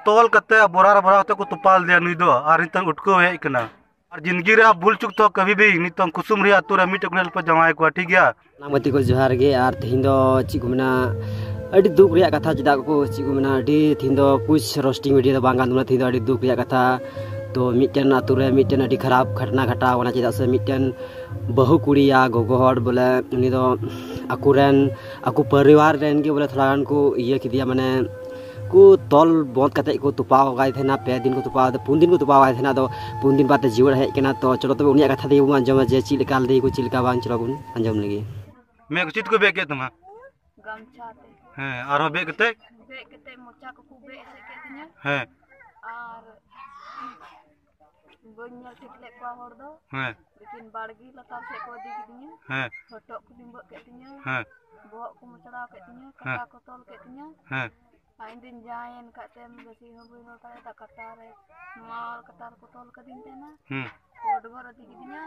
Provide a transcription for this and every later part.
तोल कते बोरा बोरा को तुपाल दिया नुई दो और नितंग उठको हे इकना और जिंदगी रे भूल चुक तो कभी भी नितंग कुसुम रे आतु रे मिटकनेल पर जमाए को ठीक गया नामती को जोहार गे और थिन दो ची को मेना अड़ी दुख रिया कथा जदा को ची को मेना अड़ी थिन दो कुछ रोस्टिंग वीडियो दो बांगान दुना थिन दो अड़ी दुख रिया कथा तो मिटन आतु रे मिटन अड़ी खराब घटना घटा वना चेदा से मिटन बहु कुड़िया गोगो हड़ बोले उनी दो आकु परिवार रेन के बोले थोड़ा को ये किदिया माने को तल बंद कते को तुपाव गाय थे ना 5 दिन को तुपाव 4 दिन को तुपाव गाय थे ना तो 4 दिन बाद जीवन है केना तो चलो तबे उनिया कथा दे अंजम जे चिलकाल दे को चिलका बांग चलो बुन अंजम लगी मैं चित को बे के तुम गमछा ते हैं और बे कते मोचा को बे से के तिया हैं और बन्या टिकले को हर दो हैं लेकिन बाड़गी लता से को दी दिया हैं फोटो को लिंब के तिया हैं बोह को मचड़ा के तिया कटा को तोल के तिया हैं आइन दिन जायन काटेम बेसी हो बुई होता है कटार नवाल कटार को तोल के दिन तेना ओडगर दी दिया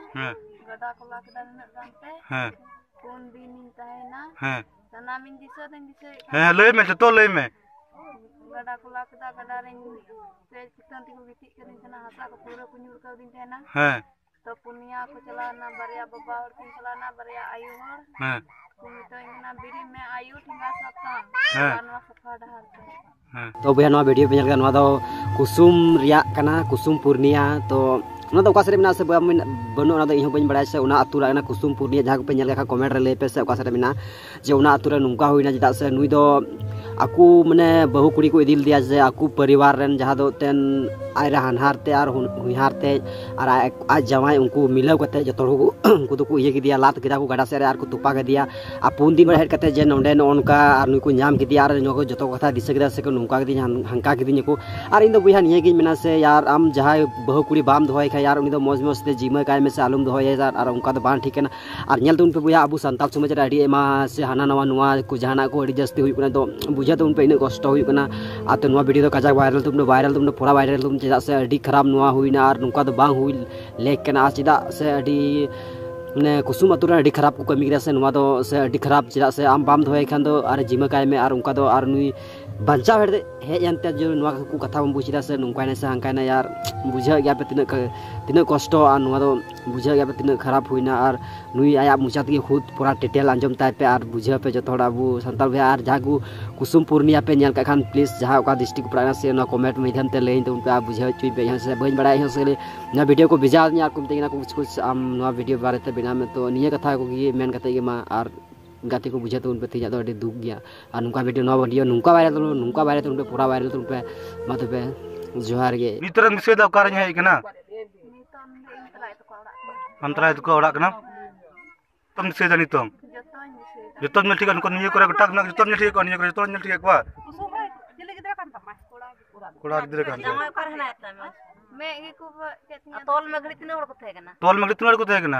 गडा को ला के दान जानते कौन दिन है ना तना मिन दिसे हैं ले में तो ले में गडा को ला के गडा रे पे चिकन ती को गिटी के तना हासा को पूरा कुഞ്ഞുर कर दिन तेना तो पुनिया को चलाना बरिया बाबा और तीन चलाना बरिया आयु और तो इना बिरी में आयु ठिंगा सता जानवा सफा डहार तो भैया नवा वीडियो पे ñel kan दो कुसुम रिया कना कुसुम पूर्णिया तो ना तो कासरे मिना से बनो ना तो इहो बन बड़ा से उना अतुरा ना कुसुम पूर्णिया जहां पे ñel का कमेंट रे ले पे से कासरे मिना जे उना अतुरा नुंका होइना जदा से नुई दो आकू माने बहु कुड़ी को इदिल दिया जे आकू परिवार रेन जहां दो तेन आयरा हानहारते और हुइहारते और आज जवाई उनको मिलाव कते जतो उनको तो को ये दिया लात किदा को गडा से आर को तुपा के दिया आ 4 दिन हेड कते जे नोंडे नोनका और नुई को नाम के दिया और नो जतो कथा दिसे किदा से को नुंका के दिया हंका के दिया को और इन दो बुया निये गी मेना से यार आम जहां बहु कुड़ी बाम दोय खा यार उनी दो मौज मौज ते जीमा काय में से आलम दोय यार और उनका तो बान ठीक है ना और ñel तो उन पे बुया अबु संताल समाज रे अडी एमा से हाना नवा नवा को जहाना को अडी जस्ती हुई तो बुझा तो उन पे इन कष्ट हुई कना आ तो नवा वीडियो तो काजा वायरल पूरा वायरल तुम चेदा से अडी खराब नवा हुईना और नुका तो बांग हुई लेक कना चेदा से अडी ने कुसुम अतुरा अडी खराब को कमी से नवा तो से अडी खराब चेदा से आम बाम दोय खान दो और जीमा काय में और उनका तो और नुई बंचा हेज अंते जो नुआ को कथा बम बुझिदा से नुकायना से हंकायना यार बुझा गया पे तिना कष्ट और नुआ दो बुझा गया पे तिना खराब हुईना और नुई आया मुचात के खुद पूरा डिटेल अंजम ताय पे और बुझा पे जो थोड़ा अबु संताल भैया और जहां को कुसुम पूर्णिया पे ñel का खान प्लीज जहां का डिस्ट्रिक्ट प्राना से ना कमेंट माध्यम ते लेइन तो उनका बुझा चुई पे यहां से बइन बड़ा यहां से ना वीडियो को भेजा यार कुम तेना कुछ आम नुआ वीडियो बारे ते बिना में तो निये कथा को ये मेन कथा के मा और गाते को बुझा तो उन पे तीजा तो अड़ी दुख गया और नुका वीडियो नवा वीडियो नुका वायरल तो उन पे पूरा वायरल तो उन पे मत पे जोहार गे नितर मिसे दा कार है कना अंतराय तो ओड़ा कना तुम से जानी तुम जतो मिल ठीक है निये करे टाक ना जतो मिल ठीक है निये करे जतो मिल ठीक है बा कोड़ा गिदरे कान जमा कर हना इतना मैं एक को कहती है तोल में घड़ी कितने को थे कना तोल में कितने को थे कना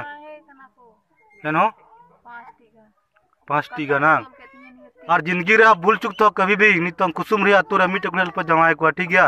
हेनो 5 टीका ना और जिंदगी रे भूल चुक तो कभी भी नितंग कुसुम रे आतु रे मिटकनेल पर जमाए को ठीक गया।